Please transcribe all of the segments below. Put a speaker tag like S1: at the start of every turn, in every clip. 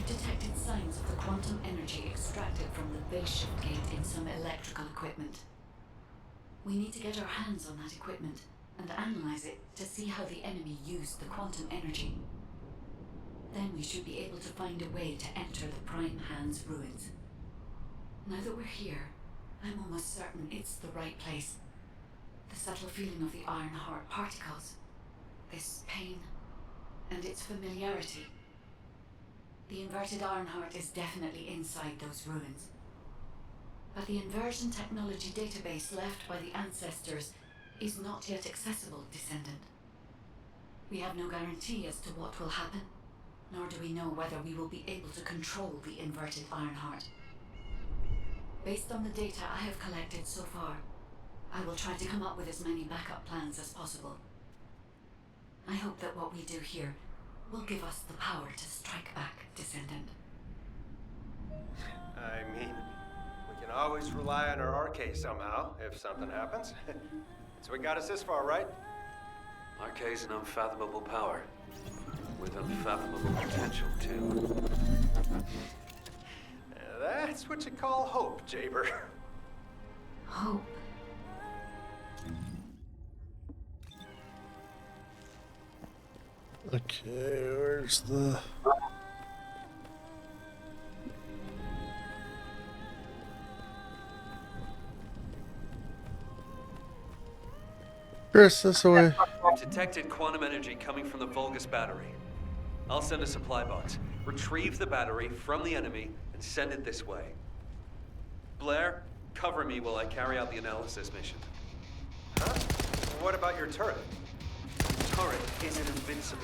S1: We've detected signs of the quantum energy extracted from the phase shift gate in some electrical equipment. We need to get our hands on that equipment and analyze it to see how the enemy used the quantum energy. Then we should be able to find a way to enter the Prime Hand's ruins. Now that we're here, I'm almost certain it's the right place. The subtle feeling of the Iron Heart particles, this pain, and its familiarity. The inverted Iron Heart is definitely inside those ruins. But the inversion technology database left by the ancestors is not yet accessible, Descendant. We have no guarantee as to what will happen, nor do we know whether we will be able to control the inverted Iron Heart. Based on the data I have collected so far, I will try to come up with as many backup plans as possible. I hope that what we do here will give us the power to strike back, Descendant.
S2: I mean, we can always rely on our arcade somehow, if something happens. So we got us this far, right?
S3: Arcade's an unfathomable power. With unfathomable potential, too.
S2: That's what you call hope, Jaber.
S1: Hope.
S4: Okay, where's the... Chris, this way.
S3: We've detected quantum energy coming from the Vulgus battery. I'll send a supply box. Retrieve the battery from the enemy and send it this way. Blair, cover me while I carry out the analysis mission.
S2: Huh? What about your turret?
S3: The turret isn't invincible.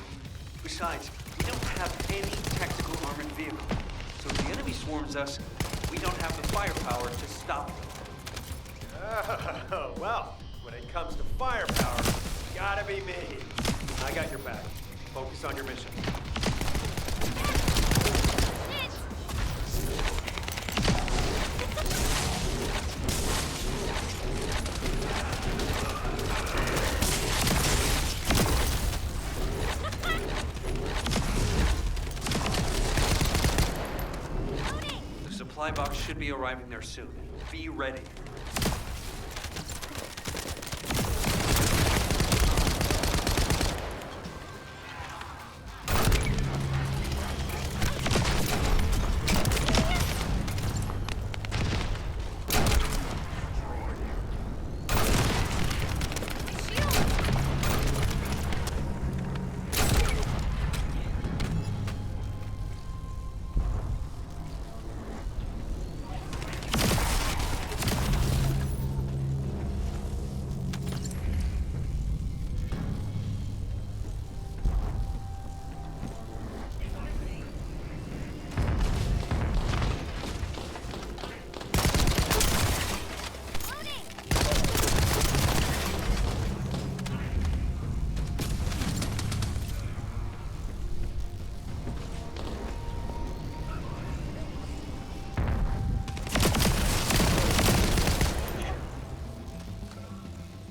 S3: Besides, we don't have any tactical armored vehicle. So if the enemy swarms us, we don't have the firepower to stop them.
S2: Oh, well, when it comes to firepower, it's gotta be me. I got your back. Focus on your mission.
S3: The supply box should be arriving there soon. Be ready.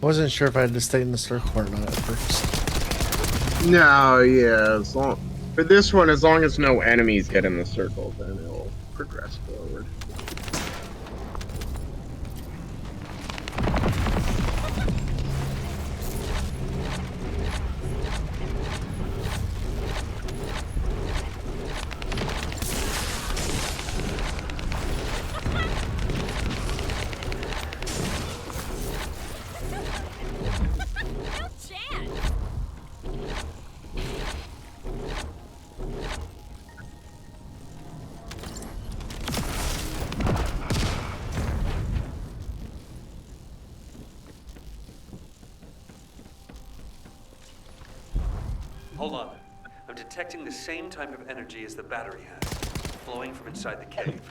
S4: I wasn't sure if I had to stay in the circle or not at first.
S5: No, yeah, as long for this one, as long as no enemies get in the circle, then it'll progress forward.
S3: Hold on. I'm detecting the same type of energy as the battery has, flowing from inside the cave.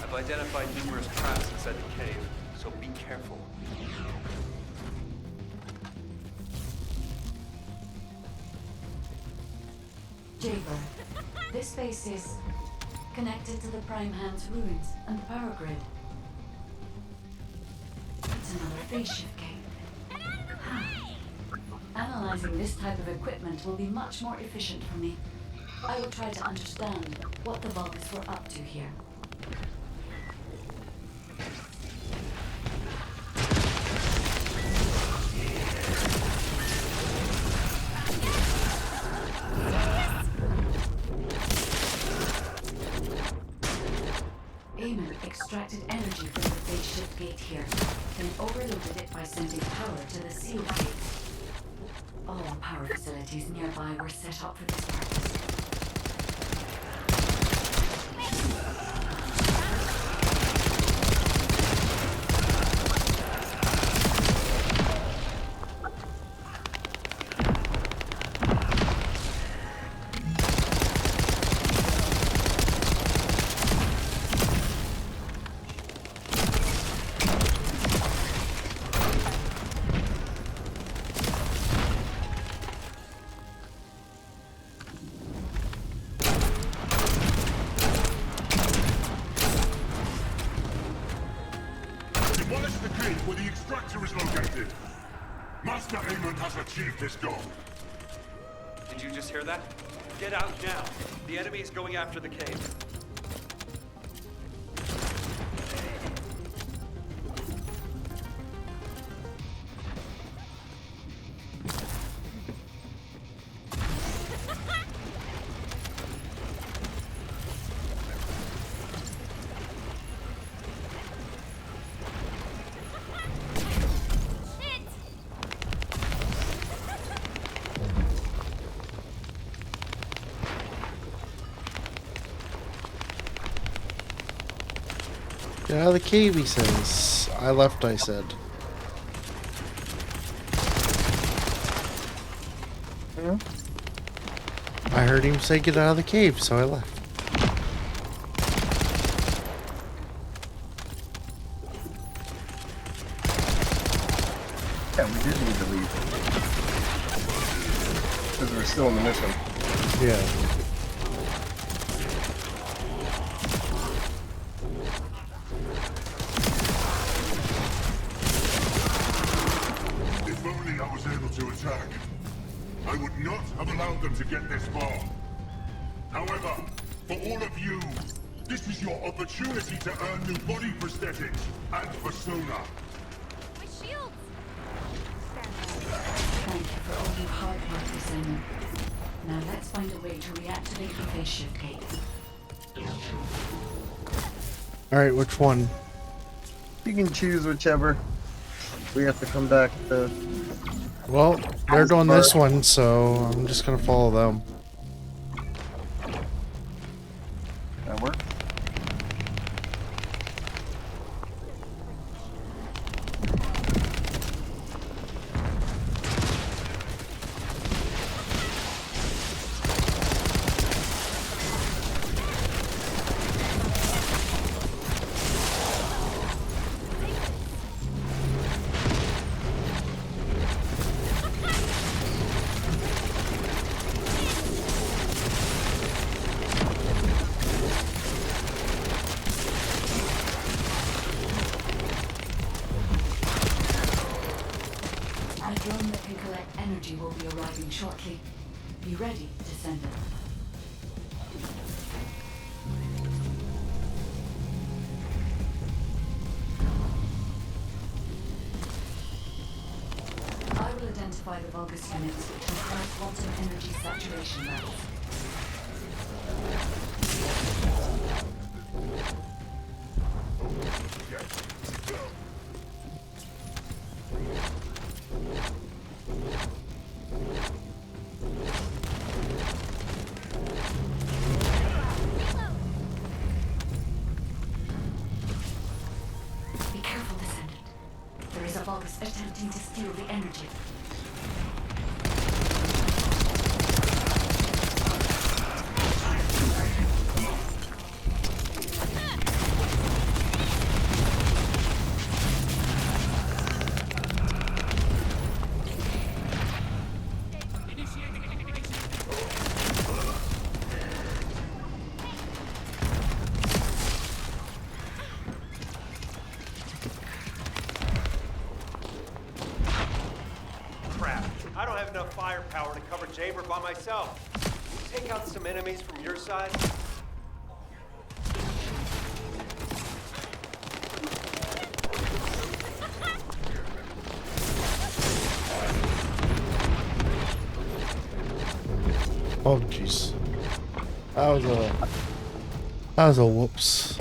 S3: I've identified numerous traps inside the cave, so be careful.
S1: Jaber, this space is connected to the Prime Hand's ruins and the power grid. It's another phase shift gate. Analyzing this type of equipment will be much more efficient for me. I will try to understand what the Vulgus were up to here. Eamon extracted energy from the phase shift gate here, then overloaded it by sending power to the sealed gate. All power facilities nearby were set up for this purpose.
S6: Demolish the gate where the extractor is located. Master Aemon has achieved his goal.
S3: Did you just hear that? Get out now. The enemy is going after the cave.
S4: Get out of the cave, he says. I left, I said.
S5: Yeah.
S4: I heard him say get out of the cave, so I left.
S5: Yeah, we did need to leave. Because we're still in the mission.
S4: Yeah.
S6: If only I was able to attack. I would not have allowed them to get this far. However, for all of you, this is your opportunity to earn new body prosthetics and persona.
S7: My shields!
S1: Thank you for all your hard work, Descendant. Now let's find a way to reactivate the phase shift gate.
S4: Alright, which one?
S5: You can choose whichever. We have to come back to...
S4: Well, they're doing this one, so I'm just gonna follow them.
S5: That work?
S1: A drone that can collect energy will be arriving shortly. Be ready, Descendant. I will identify the Vulgus units and start quantum energy saturation levels. Be careful, Descendant. There is a Vulgus attempting to steal the energy.
S2: Crap. I don't have enough firepower to cover Jaber by myself. take out some enemies from your side?
S4: Oh jeez. That was a whoops.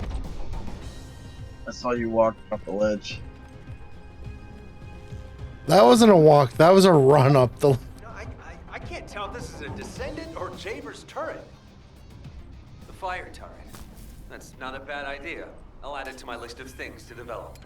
S5: I saw you walk off the ledge.
S4: That wasn't a walk. That was a run up the.
S2: No, I can't tell if this is a Descendant or Javer's turret.
S3: The fire turret. That's not a bad idea. I'll add it to my list of things to develop.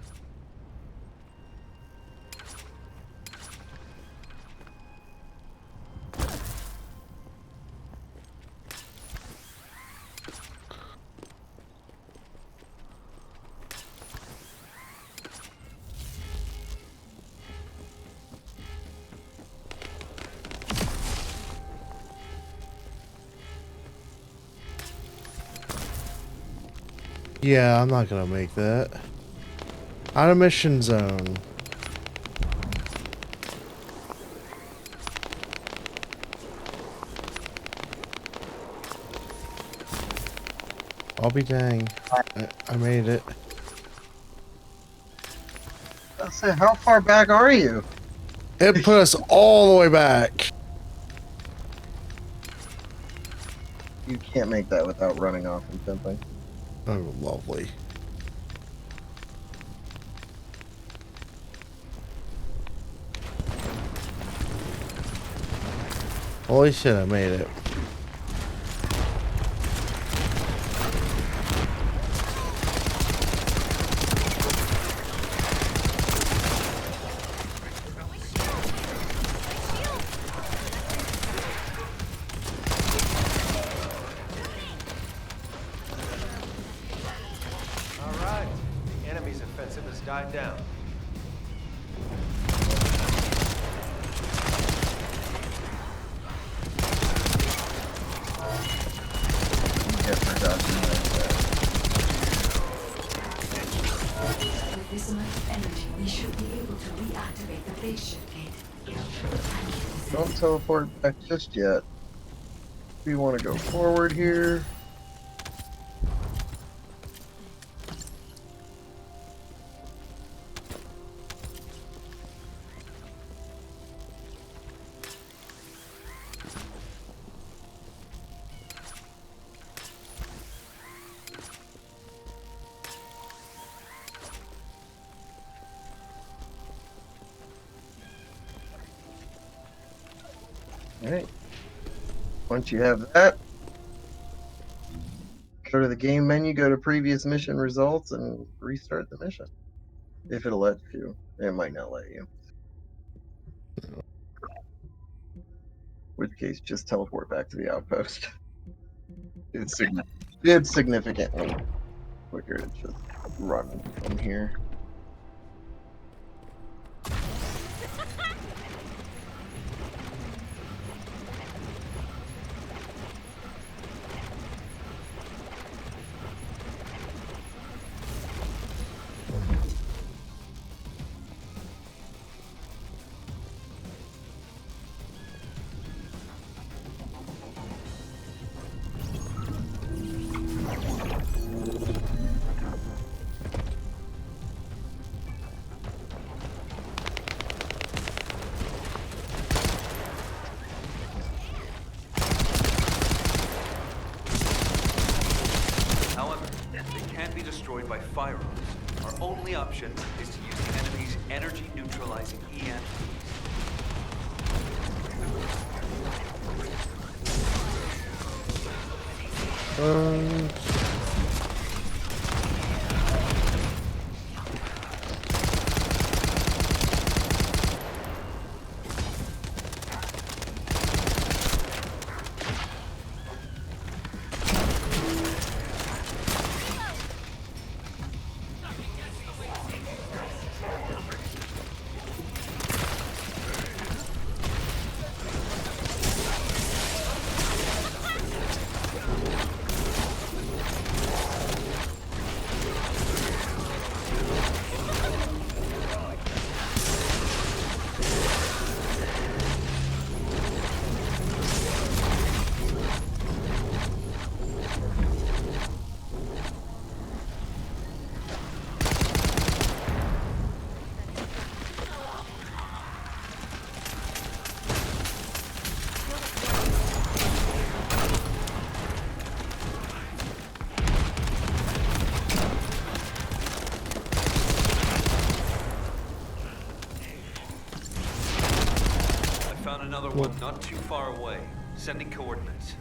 S4: Yeah, I'm not gonna make that. Out of mission zone. I'll be dang. I made it.
S5: I said, how far back are you?
S4: It put us all the way back.
S5: You can't make that without running off and jumping.
S4: Oh, lovely. Holy shit, I made it.
S2: Alright, the enemy's offensive has died down.
S5: Yeah, for dodging like that.
S1: With this amount of energy, we should be able to reactivate the base shift gate.
S5: Don't teleport back just yet. We want to go forward here. Alright. Once you have that, go to the game menu, go to previous mission results, and restart the mission. If it'll let you. It might not let you. In which case, just teleport back to the outpost. It's significantly quicker to just run from here.
S3: However, they can't be destroyed by firearms. Our only option is to use the enemy's energy-neutralizing EMPs. one not too far away. Sending coordinates.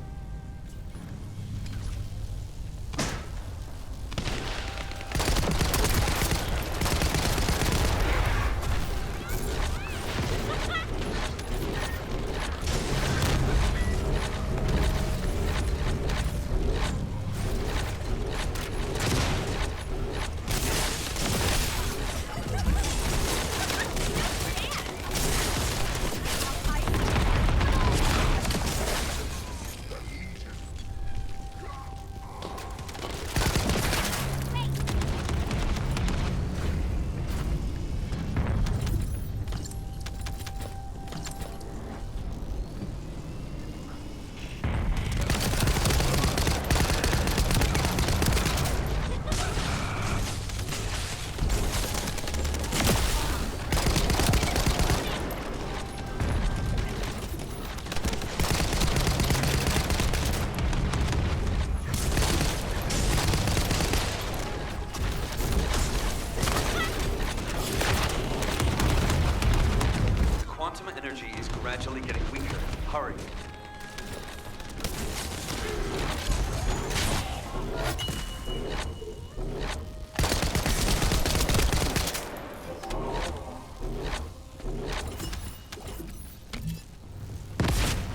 S3: Gradually getting weaker. Hurry.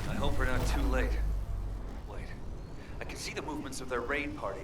S3: I hope we're not too late. Wait. I can see the movements of their raid party.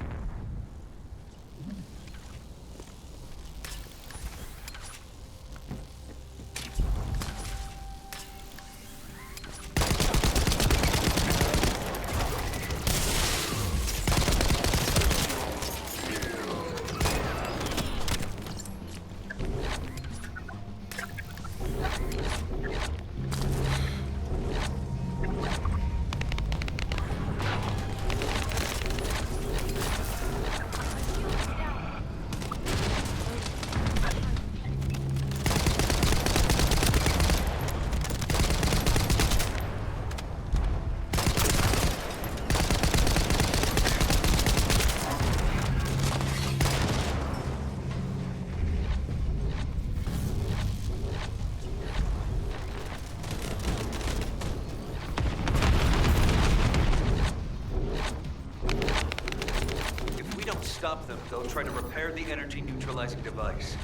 S3: Stop them, they'll try to repair the energy neutralizing device.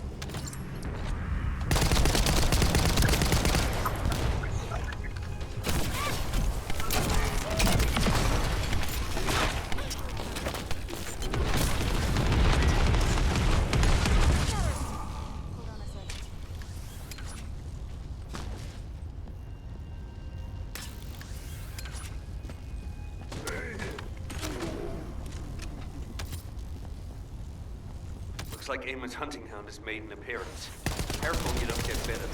S3: Looks like Eamon's hunting hound has made an appearance. Careful you don't get bitten.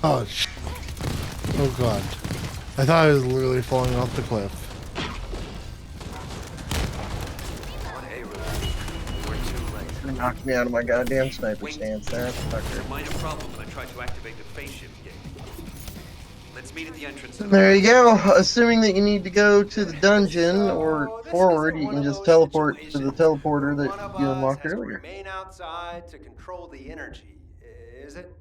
S4: Oh, oh god. I thought I was literally falling off the cliff.
S3: What a relief. We're too late.
S5: It knocked me out of my goddamn sniper stance there. Fucker.
S3: Minor problem when I tried to activate the phase shift gate. Let's meet at the entrance.
S5: There you go. Assuming that you need to go to the dungeon or forward, you can just teleport to the teleporter that you unlocked earlier.
S2: Remain outside to control the energy, is it?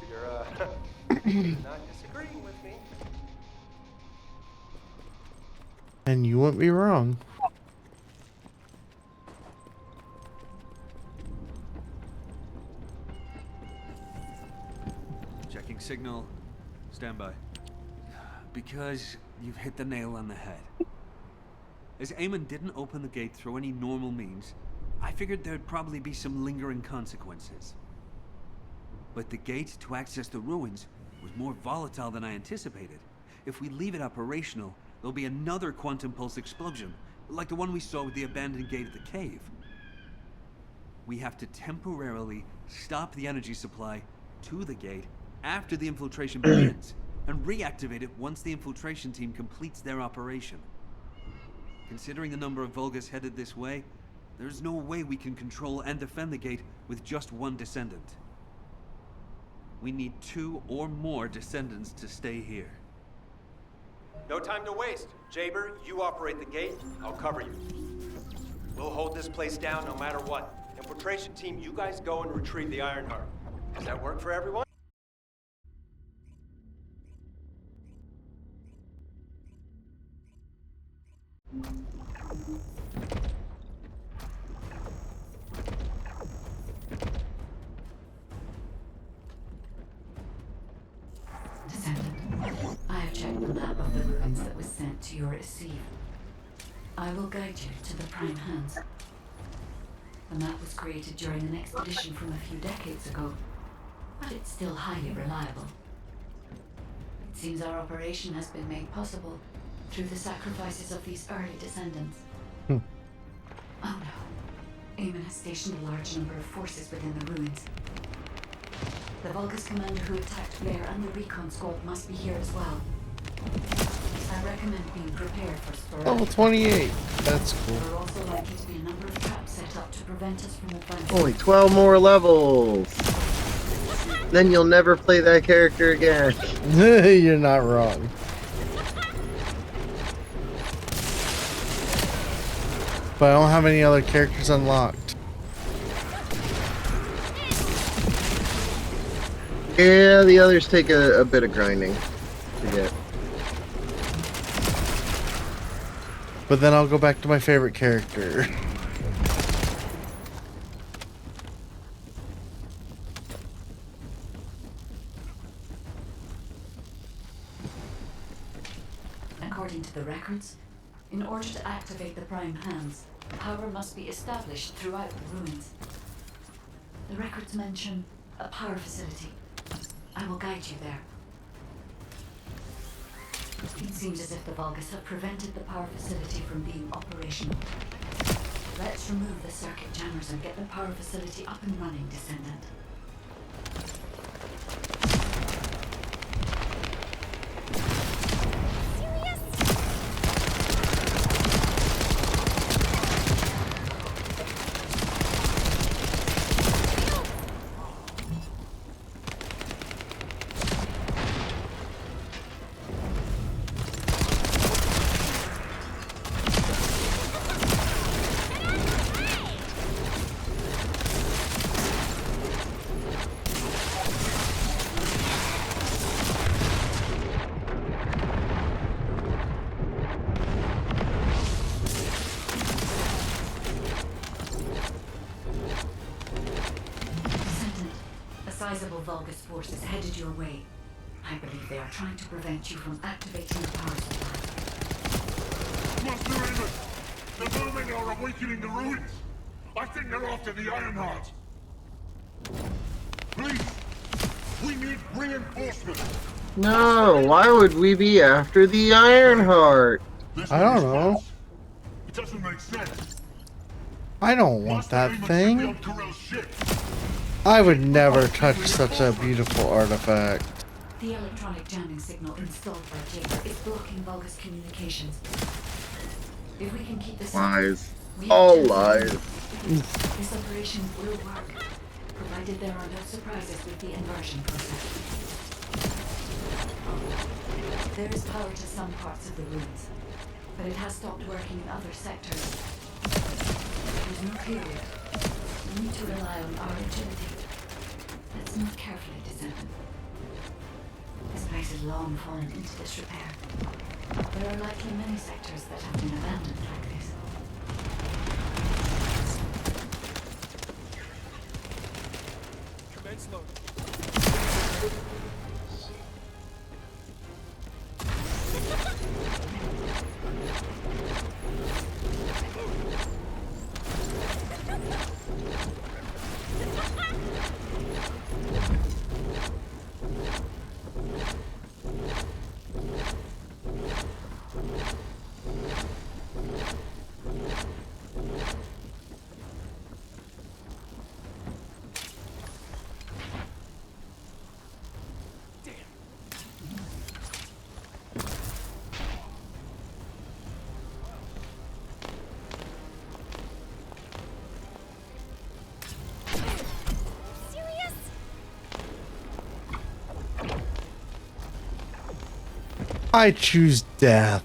S2: You're not disagreeing with me.
S4: And you wouldn't be wrong.
S3: Checking signal. Stand by. Because you've hit the nail on the head. As Eamon didn't open the gate through any normal means, I figured there'd probably be some lingering consequences. But the gate to access the ruins was more volatile than I anticipated. If we leave it operational, there'll be another quantum pulse explosion, like the one we saw with the abandoned gate at the cave. We have to temporarily stop the energy supply to the gate after the infiltration begins, and reactivate it once the infiltration team completes their operation. Considering the number of Vulgus headed this way, there's no way we can control and defend the gate with just one Descendant. We need 2 or more Descendants to stay here.
S2: No time to waste. Jaber, you operate the gate. I'll cover you. We'll hold this place down no matter what. Infiltration team, you guys go and retrieve the Ironheart. Does that work for everyone?
S1: Descendant, I have checked the map of the ruins that was sent to your receiver. I will guide you to the prime hands. The map was created during an expedition from a few decades ago, but it's still highly reliable. It seems our operation has been made possible through the sacrifices of these early descendants.
S4: Hmm.
S1: Oh no. Eamon has stationed a large number of forces within the ruins. The Vulgus commander who attacked Blair and the recon squad must be here as well. I recommend being prepared for sporadic.
S4: Level 28. That's cool.
S1: There are also likely to be a number of traps set up to prevent us from advancing.
S5: Only 12 more levels. Then you'll never play that character again.
S4: You're not wrong. But I don't have any other characters unlocked.
S5: Yeah, the others take a bit of grinding to get.
S4: But then I'll go back to my favorite character.
S1: According to the records, in order to activate the prime hands, power must be established throughout the ruins. The records mention a power facility. I will guide you there. It seems as if the Vulgus have prevented the power facility from being operational. Let's remove the circuit jammers and get the power facility up and running, Descendant. Sizable Vulgus forces headed your way. I believe they are trying to prevent you from activating the power supply.
S6: Master Amos! The vermin are awakening the ruins! I think they're after the Ironheart! Please! We need reinforcements!
S5: No, why would we be after the Ironheart?
S6: This
S4: I don't
S6: makes
S4: know.
S6: sense. It doesn't make sense.
S4: I don't want
S6: Master
S4: that
S6: Amos should be
S4: thing.
S6: on Corell's ship.
S4: I would never touch such a beautiful artifact.
S1: The electronic jamming signal installed by Jaeger is blocking Vulgus communications. If we can keep this
S5: Lies.
S1: we
S5: All
S1: have
S5: lies.
S1: this operation will work, provided there are no surprises with the inversion process. There is power to some parts of the ruins, but it has stopped working in other sectors. There's no period. We need to rely on our agility. Let's move carefully, Descendant. This place has long fallen into disrepair. There are likely many sectors that have been abandoned like this.
S3: Commence loading.
S4: I choose death.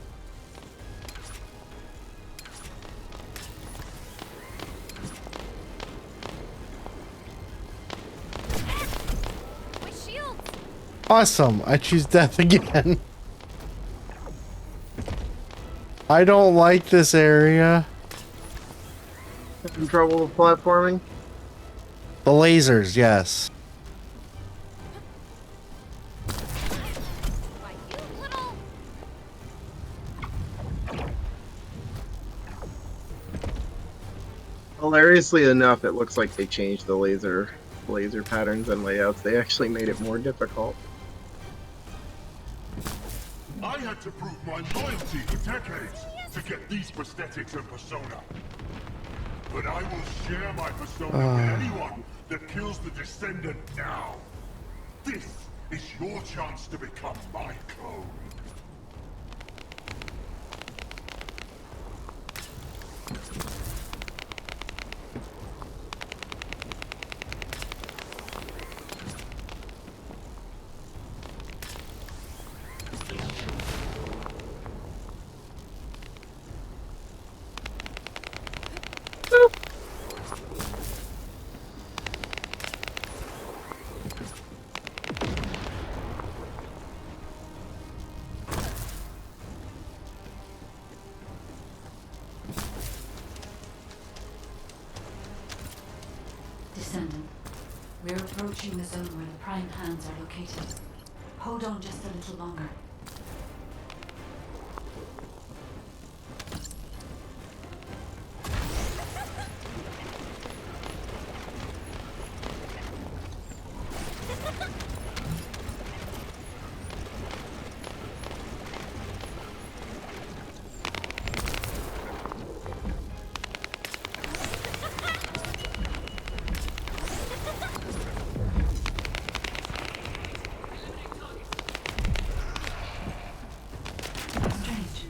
S4: Awesome. I choose death again. I don't like this area.
S5: Having trouble with platforming?
S4: The lasers, yes.
S7: Why, you little...
S5: Hilariously enough, it looks like they changed the laser patterns and layouts. They actually made it more difficult.
S6: I had to prove my loyalty for decades to get these prosthetics and persona. But I will share my persona with anyone that kills the Descendant now. This is your chance to become my clone.
S1: Descendant, we're approaching the zone where the prime hands are located. Hold on just a little longer.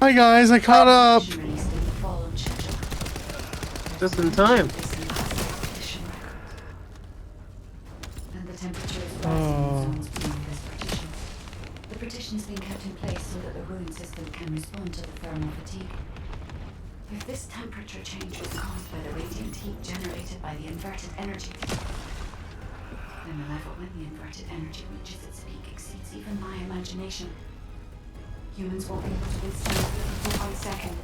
S4: Hi guys, I caught up.
S5: Just in time.
S1: And the temperature is rising in zones beyond this partition. The partition's been kept in place so that the ruin system can respond to the thermal fatigue. If this temperature change was caused by the radiant heat generated by the inverted energy, then the level when the inverted energy reaches its peak exceeds even my imagination. Humans won't be able to withstand it for 1 second.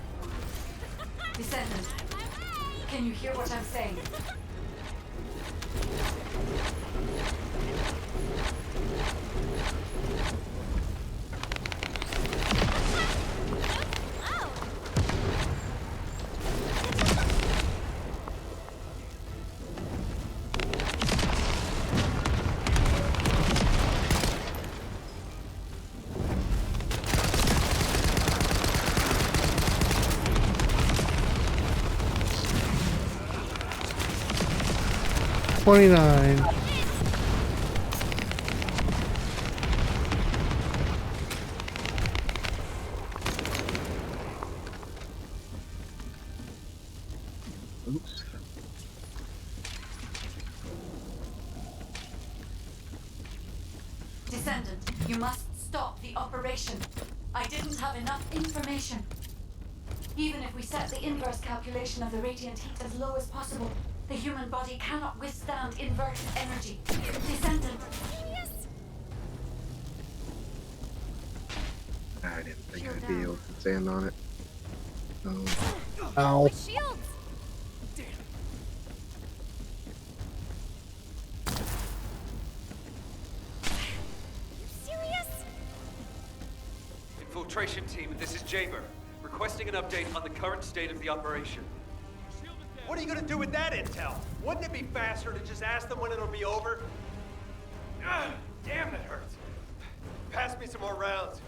S1: Descendant, can you hear what I'm saying?
S4: $29.
S5: Oops.
S1: Descendant, you must stop the operation. I didn't have enough information. Even if we set the inverse calculation of the radiant heat as low as possible, the human body cannot withstand inverted energy. Descendant.
S5: I didn't think I'd be able to stand on it. Oh.
S4: Ow.
S7: Shields! You serious?
S3: Infiltration team, this is Jaber. Requesting an update on the current state of the operation.
S2: What are you gonna do with that intel? Wouldn't it be faster to just ask them when it'll be over? Damn, that hurts. Pass me some more rounds.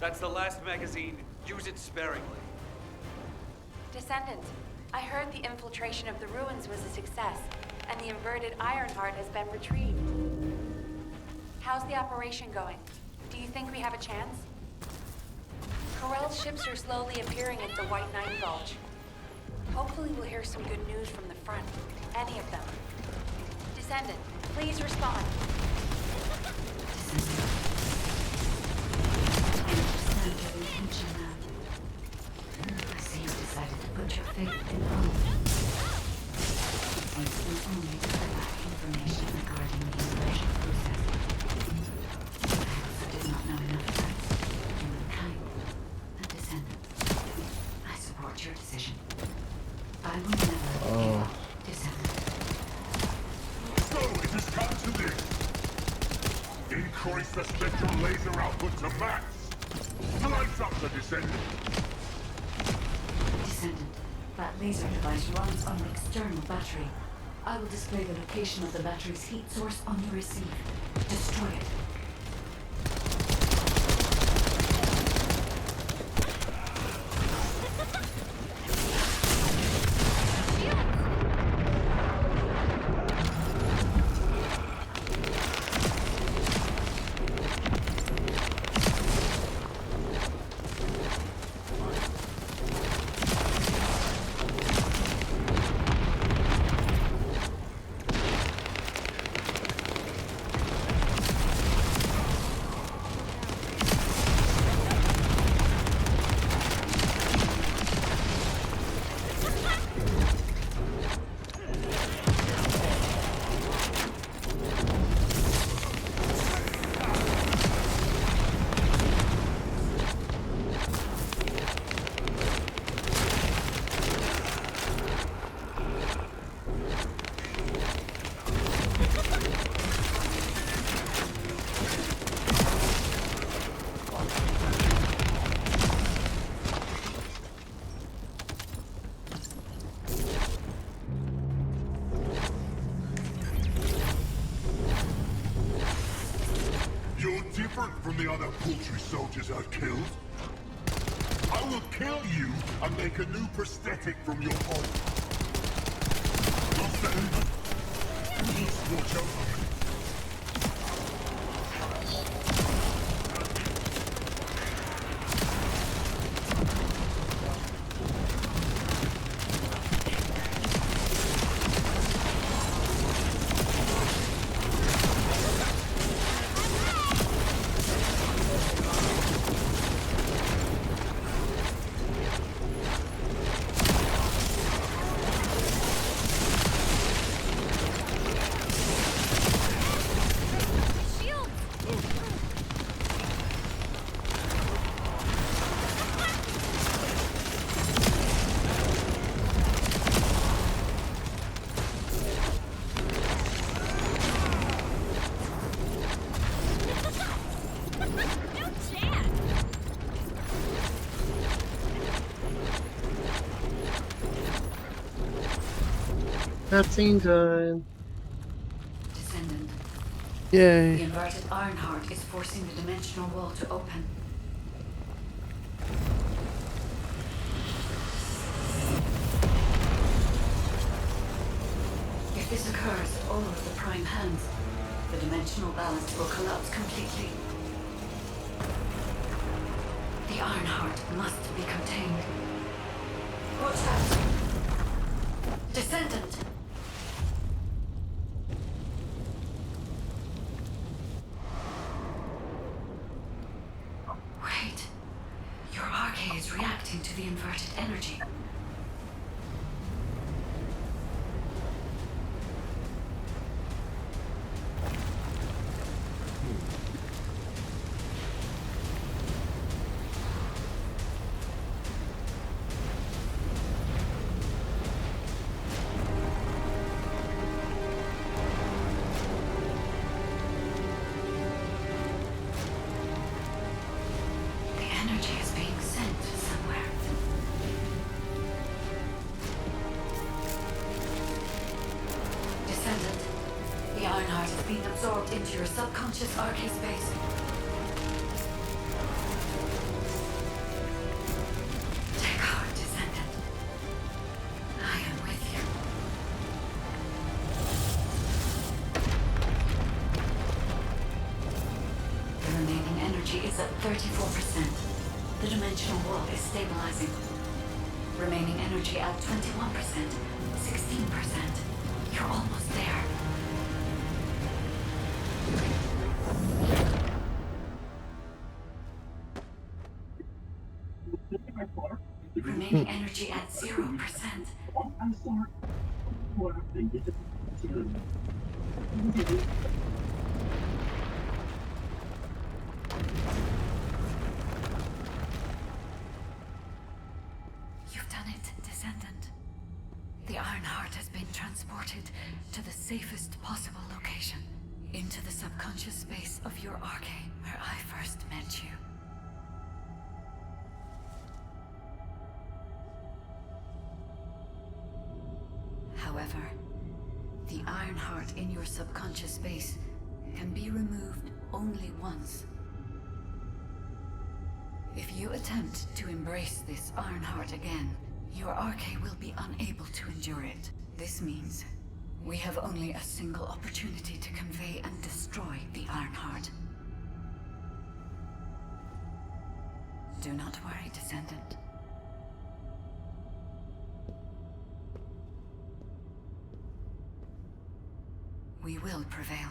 S3: That's the last magazine. Use it sparingly.
S8: Descendant, I heard the infiltration of the ruins was a success, and the inverted Ironheart has been retrieved. How's the operation going? Do you think we have a chance? Corell's ships are slowly appearing at the White Nine Gulch. Hopefully we'll hear some good news from the front. Any of them. Descendant, please respond.
S1: I understand your intention now. I see you decided to put your faith in hope. It seems you only to provide information regarding the inversion process. I will never give up, Descendant.
S6: So it has come to this. Increase the spectral laser output to max. Slice up the Descendant.
S1: Descendant, that laser device runs on an external battery. I will display the location of the battery's heat source on your receive. Destroy it.
S6: You're different from the other paltry soldiers I've killed. I will kill you and make a new prosthetic from your body. Understand? Please watch over me.
S5: Cutscene time.
S1: Descendant, the
S4: Yay.
S1: inverted Ironheart is forcing the dimensional wall to open. If this occurs, all of the prime hands, the dimensional balance will collapse completely. The Ironheart must be contained. Watch out! Descendant! Wait. Your arcade is reacting to the inverted energy. Energy is being sent somewhere. Descendant, the Ironheart is being absorbed into your subconscious arcade space. Take heart, Descendant. I am with you. The remaining energy is at 34%. The dimensional wall is stabilizing. Remaining energy at 21%, 16%. You're almost there. Remaining energy at 0%. You've done it, Descendant. The Ironheart has been transported to the safest possible location. Into the subconscious space of your arcade, where I first met you. However, the Ironheart in your subconscious space can be removed only once. If you attempt to embrace this Ironheart again, your arcade will be unable to endure it. This means we have only a single opportunity to convey and destroy the Ironheart. Do not worry, Descendant. We will prevail.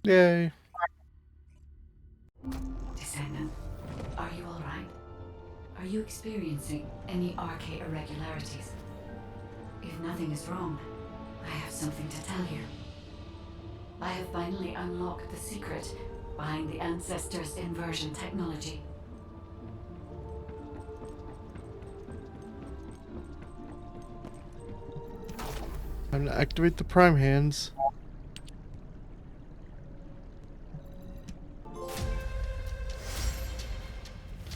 S4: Yay.
S1: Descendant, are you all right? Are you experiencing any arcade irregularities? If nothing is wrong, I have something to tell you. I have finally unlocked the secret behind the Ancestors' inversion technology.
S4: Time to activate the prime hands.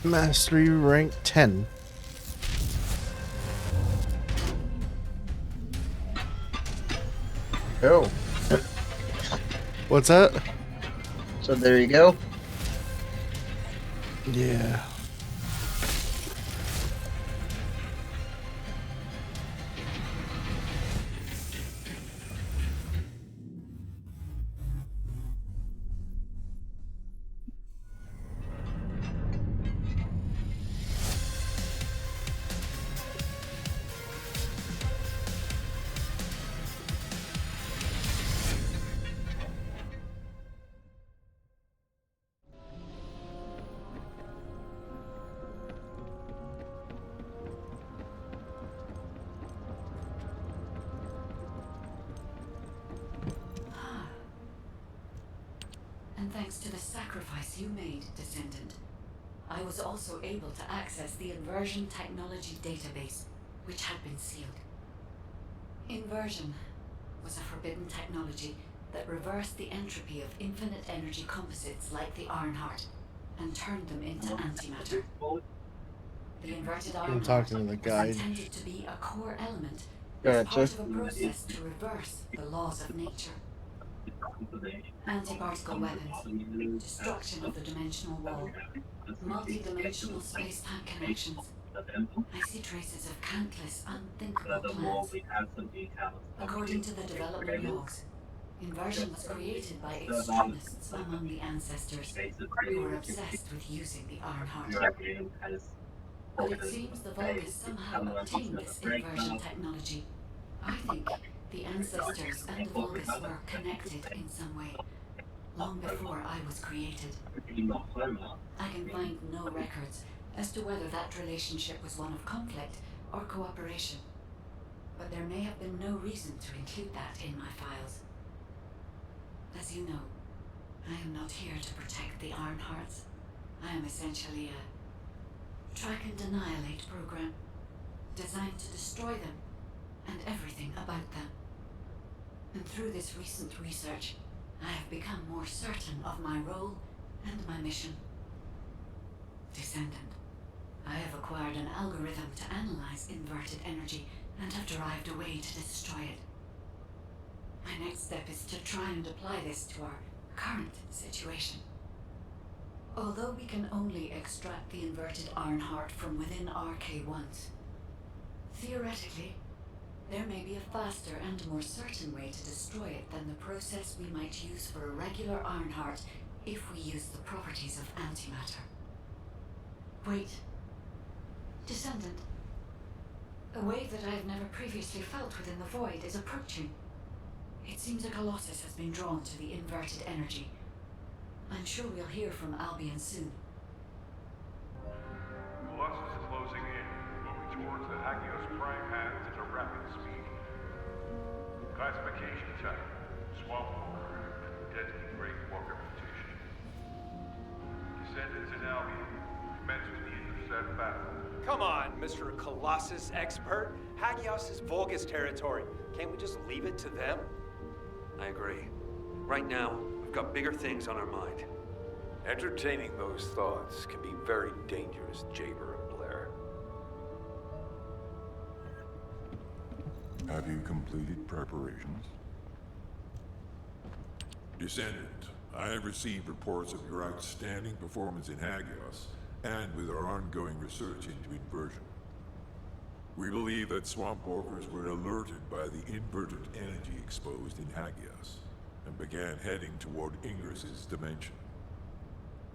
S4: Mastery rank 10.
S5: Oh,
S4: What's that?
S5: so there you go.
S4: Yeah.
S1: And thanks to the sacrifice you made, Descendant, I was also able to access the Inversion Technology database, which had been sealed. Inversion was a forbidden technology that reversed the entropy of infinite energy composites like the Ironheart and turned them into antimatter. The inverted
S4: I'm
S1: Ironheart
S4: talking to the
S1: was
S4: guide.
S1: intended to be a core element as
S5: Gotcha.
S1: part of a process to reverse the laws of nature. Anti-particle weapons, destruction of the dimensional wall, multi-dimensional space-time connections. I see traces of countless unthinkable plans. According to the development logs, inversion was created by extremists among the ancestors who were obsessed with using the Ironheart. But it seems the Vulgus somehow obtained this inversion technology. I think the ancestors and the Vulgus were connected in some way, long before I was created. I can find no records as to whether that relationship was one of conflict or cooperation, but there may have been no reason to include that in my files. As you know, I am not here to protect the Ironhearts. I am essentially a track and annihilate program, designed to destroy them and everything about them. And through this recent research, I have become more certain of my role and my mission. Descendant, I have acquired an algorithm to analyze inverted energy and have derived a way to destroy it. My next step is to try and apply this to our current situation. Although we can only extract the inverted Ironheart from within RK-1s, theoretically, there may be a faster and more certain way to destroy it than the process we might use for a regular Ironheart if we use the properties of antimatter. Wait. Descendant. A wave that I have never previously felt within the void is approaching. It seems a Colossus has been drawn to the inverted energy. I'm sure we'll hear from Albion soon.
S9: Colossus is closing in, moving towards the Hagios prime hands at a rapid speed. Classification type: Swamp Walker, deadly great walker mutation. Descendants in Albion, commence with the intercept battle.
S2: Come on, Mr. Colossus expert. Hagios is Vulgus territory. Can't we just leave it to them?
S3: I agree. Right now, we've got bigger things on our mind.
S10: Entertaining those thoughts can be very dangerous, Jaber and Blair.
S6: Have you completed preparations? Descendant, I have received reports of your outstanding performance in Hagios, and with our ongoing research into inversion. We believe that swamp walkers were alerted by the inverted energy exposed in Hagios, and began heading toward Ingris's dimension.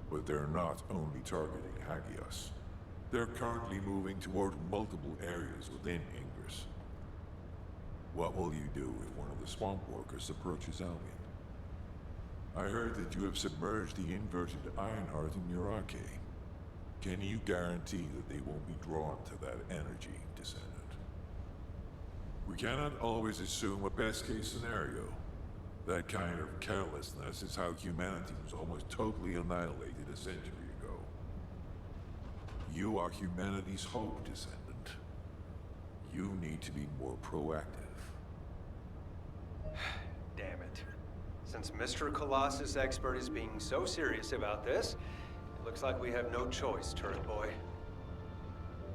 S6: But they're not only targeting Hagios. They're currently moving toward multiple areas within Ingris. What will you do if one of the swamp walkers approaches Albion? I heard that you have submerged the inverted Ironheart in your arcade. Can you guarantee that they won't be drawn to that energy, Descendant? We cannot always assume a best-case scenario. That kind of carelessness is how humanity was almost totally annihilated a century ago. You are humanity's hope, Descendant. You need to be more proactive.
S2: Damn it. Since Mr. Colossus expert is being so serious about this, it looks like we have no choice, Turret Boy.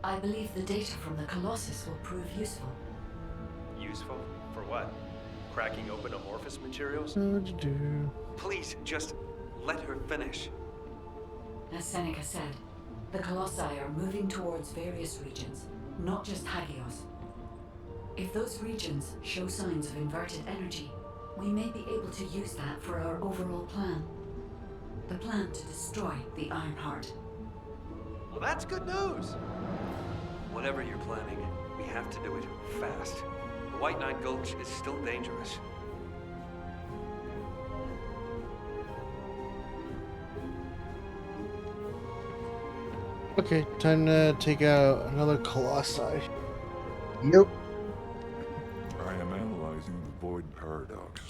S1: I believe the data from the Colossus will prove useful.
S2: Useful? For what? Cracking open amorphous materials?
S3: Please, just let her finish.
S1: As Seneca said, the Colossi are moving towards various regions, not just Hagios. If those regions show signs of inverted energy, we may be able to use that for our overall plan. The plan to destroy the Ironheart.
S2: Well, that's good news.
S3: Whatever you're planning, we have to do it fast. The White Knight Gulch is still dangerous.
S4: Okay, time to take out another Colossi.
S5: Yep.
S6: I am analyzing the Void Paradox.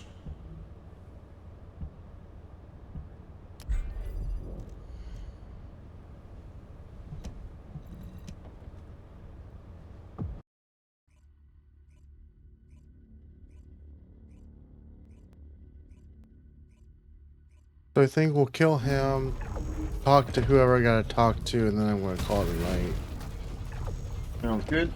S4: So I think we'll kill him, talk to whoever I gotta talk to, and then I'm gonna call it a night.
S5: Sounds good.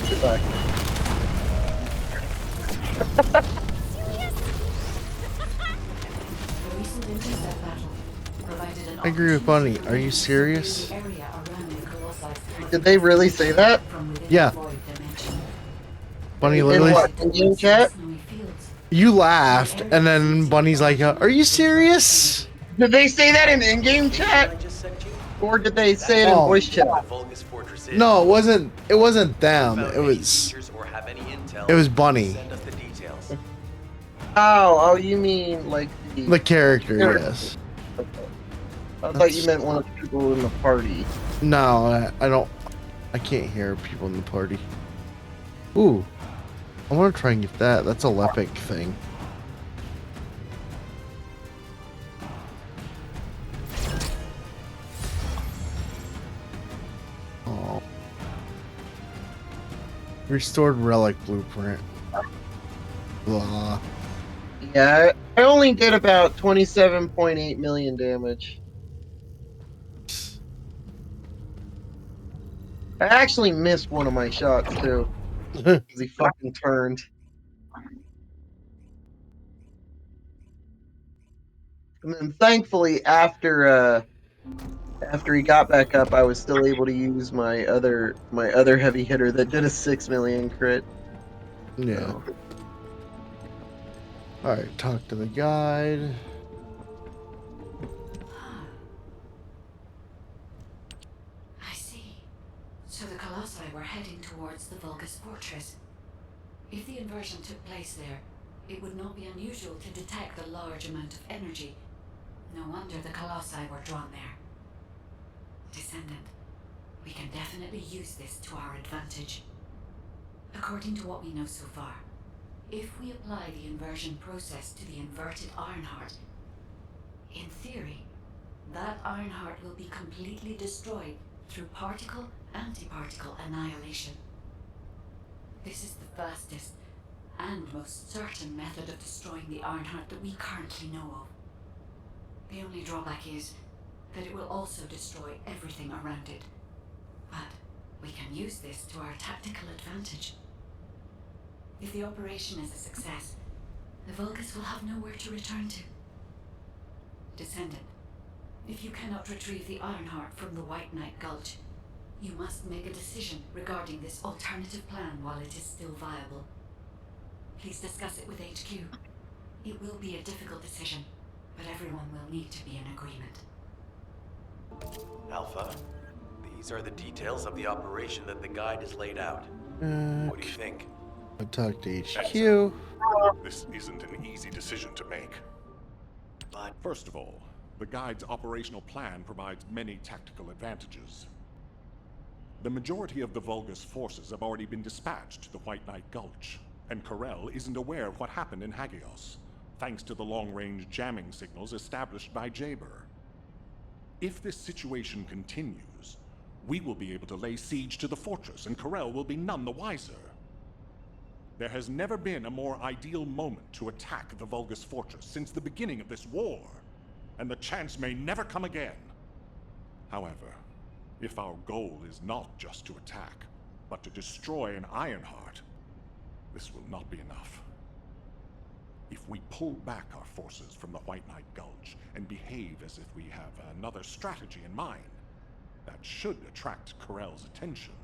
S5: Goodbye.
S1: The recent intercept battle provided an
S4: I agree with Bunny.
S1: opportunity
S4: Are you
S1: to
S4: serious?
S1: the area around the Colossi
S5: Did they really say that?
S1: from within
S4: Yeah.
S1: the void dimension.
S4: Bunny
S5: In
S4: literally,
S5: what? In game chat?
S1: Snowy fields.
S4: you laughed, and then Bunny's like, "Are you serious?"
S5: Did they say that in in-game chat? Or did they say it in
S4: Oh.
S5: voice chat?
S11: Vulgus Fortress is.
S4: No, it wasn't. It wasn't them.
S11: Found
S4: It
S11: any
S4: was.
S11: features or have any intel,
S4: It was Bunny,
S11: Send us the details.
S5: Oh, you mean like
S4: the character. Yes.
S5: I thought you meant one of the people in the party.
S4: No, I don't. I can't hear people in the party. Ooh, I want to try and get that. That's a Lepic thing. Oh. Restored relic blueprint. Blah.
S5: Yeah, I only did about 27.8 million damage. I actually missed one of my shots too, because he fucking turned. And then thankfully, after he got back up, I was still able to use my other heavy hitter that did a 6 million crit.
S4: Yeah.
S5: So,
S4: Alright, talk to the guide.
S1: I see. So the Colossi were heading towards the Vulgus fortress. If the inversion took place there, it would not be unusual to detect a large amount of energy. No wonder the Colossi were drawn there. Descendant, we can definitely use this to our advantage. According to what we know so far, if we apply the inversion process to the inverted Ironheart, in theory, that Ironheart will be completely destroyed through particle-antiparticle annihilation. This is the fastest and most certain method of destroying the Ironheart that we currently know of. The only drawback is that it will also destroy everything around it. But we can use this to our tactical advantage. If the operation is a success, the Vulgus will have nowhere to return to. Descendant, if you cannot retrieve the Ironheart from the White Knight Gulch, you must make a decision regarding this alternative plan while it is still viable. Please discuss it with HQ. It will be a difficult decision, but everyone will need to be in agreement.
S11: Alpha, these are the details of the operation that the guide has laid out. What do you think?
S4: I talked to HQ.
S6: Answer. This isn't an easy decision to make.
S11: But
S6: First of all, the guide's operational plan provides many tactical advantages. The majority of the Vulgus forces have already been dispatched to the White Knight Gulch, and Corel isn't aware of what happened in Hagios, thanks to the long-range jamming signals established by Jaber. If this situation continues, we will be able to lay siege to the fortress, and Corel will be none the wiser. There has never been a more ideal moment to attack the Vulgus fortress since the beginning of this war, and the chance may never come again. However, if our goal is not just to attack, but to destroy an Ironheart, this will not be enough. If we pull back our forces from the White Knight Gulch and behave as if we have another strategy in mind, that should attract Corel's attention.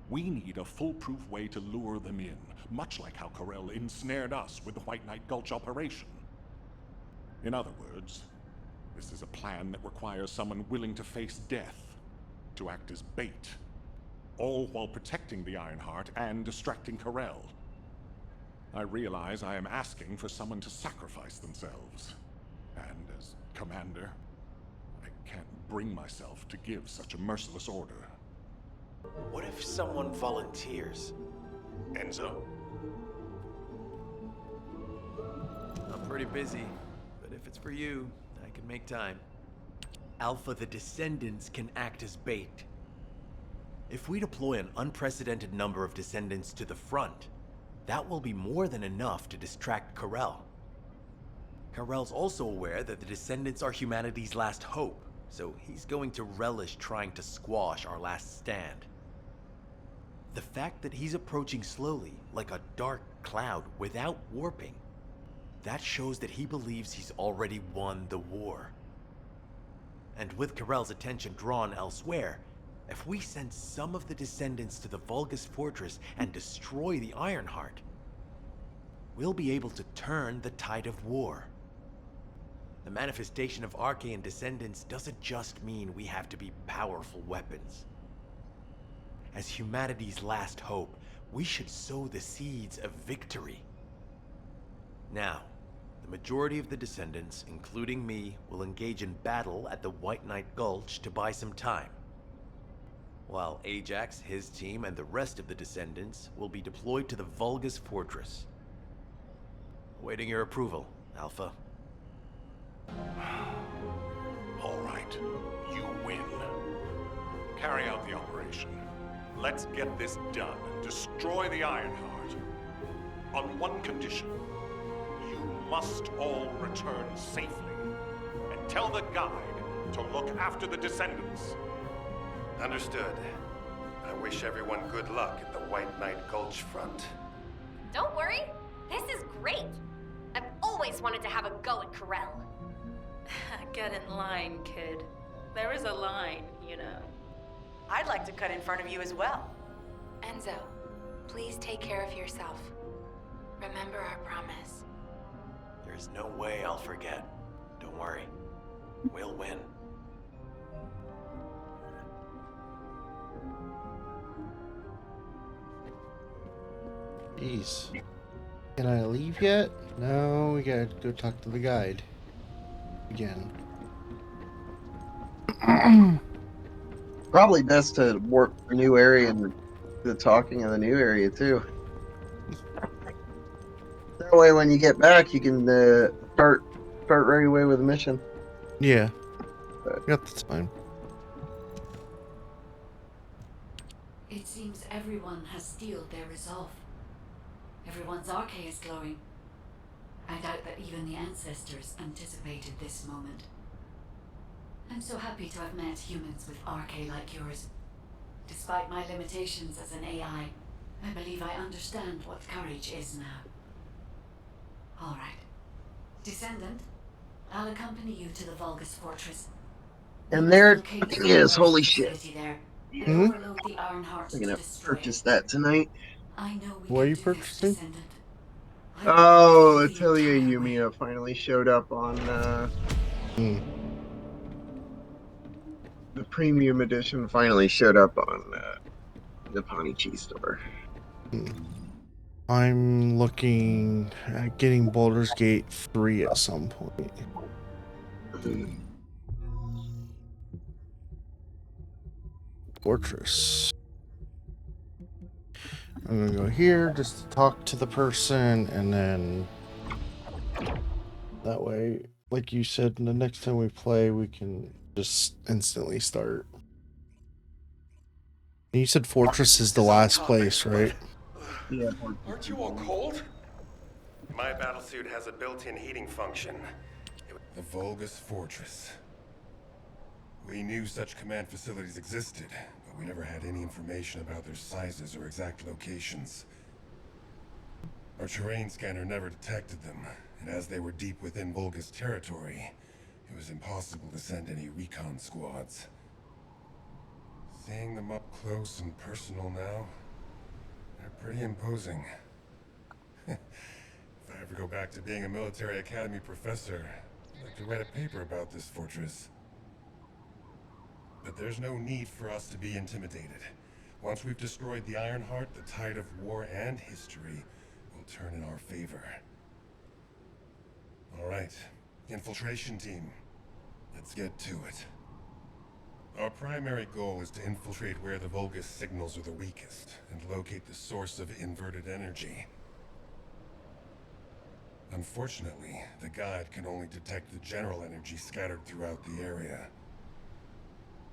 S6: We need a foolproof way to lure them in, much like how Corel ensnared us with the White Knight Gulch operation. In other words, this is a plan that requires someone willing to face death, to act as bait, all while protecting the Ironheart and distracting Corel. I realize I am asking for someone to sacrifice themselves, and as commander, I can't bring myself to give such a merciless order.
S11: what if someone volunteers?
S6: Enzo?
S11: I'm pretty busy, but if it's for you, I can make time. Alpha, the Descendants can act as bait. If we deploy an unprecedented number of Descendants to the front, that will be more than enough to distract Corel. Corel's also aware that the Descendants are humanity's last hope, so he's going to relish trying to squash our last stand. The fact that he's approaching slowly, like a dark cloud without warping, that shows that he believes he's already won the war. And with Corel's attention drawn elsewhere, if we send some of the Descendants to the Vulgus fortress and destroy the Ironheart, we'll be able to turn the tide of war. The manifestation of Archaean Descendants doesn't just mean we have to be powerful weapons. As humanity's last hope, we should sow the seeds of victory. Now, the majority of the Descendants, including me, will engage in battle at the White Knight Gulch to buy some time. While Ajax, his team, and the rest of the Descendants will be deployed to the Vulgus fortress. Awaiting your approval, Alpha.
S6: All right, you win. Carry out the operation. Let's get this done and destroy the Ironheart. On one condition. You
S9: must all return safely. And tell the guide to look after the Descendants.
S12: Understood. I wish everyone good luck at the White Knight Gulch front.
S7: Don't worry, this is great. I've always wanted to have a go at Corel.
S13: Get in line, kid. There is a line, you know.
S8: I'd like to cut in front of you as well. Enzo, please take care of yourself. Remember our promise.
S11: There's no way I'll forget. Don't worry. We'll win.
S4: Jeez. Can I leave yet? No, we gotta go talk to the guide. Again.
S5: Probably best to work the new area and the talking in the new area too. That way, when you get back, you can start right away with the mission.
S4: Yeah. Got the time.
S1: It seems everyone has steeled their resolve. Everyone's arche is glowing. I doubt that even the ancestors anticipated this moment. I'm so happy to have met humans with arche like yours. Despite my limitations as an AI, I believe I understand what courage is now. All right. Descendant, I'll accompany you to the Vulgus Fortress.
S5: And there it is. Holy shit.
S1: There, and
S4: Hmm?
S1: overload the Ironheart
S5: I'm
S1: to
S5: gonna
S1: destroy
S5: purchase
S1: it.
S5: that tonight.
S1: I know we
S4: What are
S1: can
S4: you
S1: do this,
S4: purchasing?
S1: Descendant. I
S5: Oh,
S1: will lead the
S5: Atelier
S1: entire way.
S5: Yumia finally showed up on the premium edition. Finally showed up on the Panichi store.
S4: I'm looking at getting Baldur's Gate 3 at some point. Fortress. I'm gonna go here just to talk to the person, and then that way, like you said, the next time we play, we can just instantly start. And you said Fortress is the last place, right?
S5: Yeah.
S12: Aren't you all cold? My battlesuit has a built-in heating function.
S6: The Vulgus Fortress. We knew such command facilities existed, but we never had any information about their sizes or exact locations. Our terrain scanner never detected them, and as they were deep within Vulgus territory, it was impossible to send any recon squads. Seeing them up close and personal now, they're pretty imposing. If I ever go back to being a military academy professor, I'd like to write a paper about this fortress. But there's no need for us to be intimidated. Once we've destroyed the Ironheart, the tide of war and history will turn in our favor. All right, infiltration team, let's get to it. Our primary goal is to infiltrate where the Vulgus signals are the weakest and locate the source of inverted energy. Unfortunately, the guide can only detect the general energy scattered throughout the area.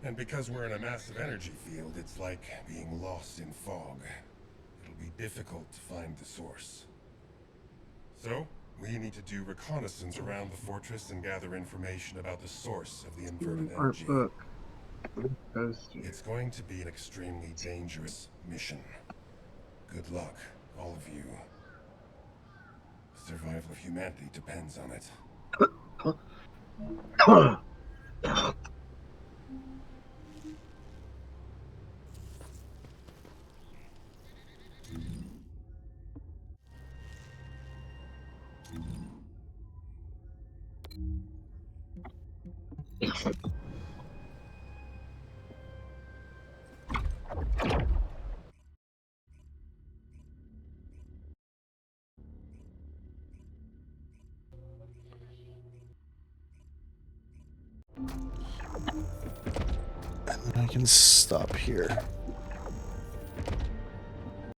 S6: And because we're in a massive energy field, it's like being lost in fog. It'll be difficult to find the source. So, we need to do reconnaissance around the fortress and gather information about the source of the inverted energy. It's going to be an extremely dangerous mission. Good luck, all of you. The survival of humanity depends on it.
S4: And then I can stop here.